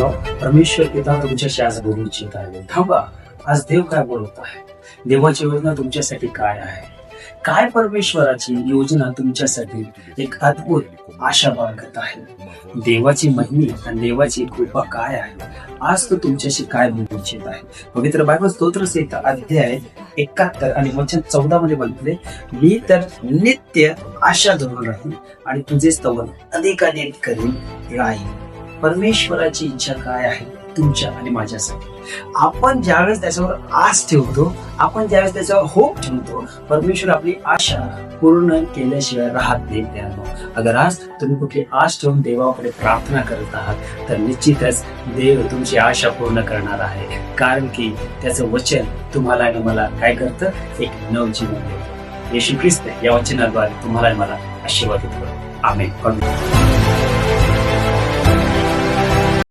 मित्रांनो, परमेश्वर पिता तुमच्याशी आज बोलू इच्छित आहे. थांबा, आज देव काय बोलत आहे, देवाची योजना तुमच्यासाठी काय आहे, काय परमेश्वराची योजना तुमच्यासाठी एक अद्भुत आशा बाळगत आहे. देवाची महिमा आणि देवाची कृपा काय आहे, आज तो तुमच्याशी काय बोलू इच्छित आहे. पवित्र बायबल स्तोत्रसंहिता अध्याय 71 आणि वचन 14 मध्ये म्हटले, मी तर नित्य आशा धरून राहील आणि तुझे स्तवन अधिकाधिक करीन राहील. परमेश्वराची इच्छा काय आहे तुमच्या आणि माझ्यासाठी. आपण ज्यावेळेस त्याच्यावर आस ठेवतो, आपण ज्यावेळेस त्याच्यावर होप ठेवतो, परमेश्वर आपली आशा पूर्ण केल्याशिवाय राहत नाही. अगर आज तुम्ही कुठली आश ठेवून देवाकडे प्रार्थना करत आहात तर निश्चितच देव तुमची आशा पूर्ण करणार आहे. कारण की त्याचं वचन तुम्हाला आणि मला काय करतं, एक नवजीवन देतं. येशू ख्रिस्त या वचनाद्वारे तुम्हाला आणि मला आशीर्वाद देतो. आमेन.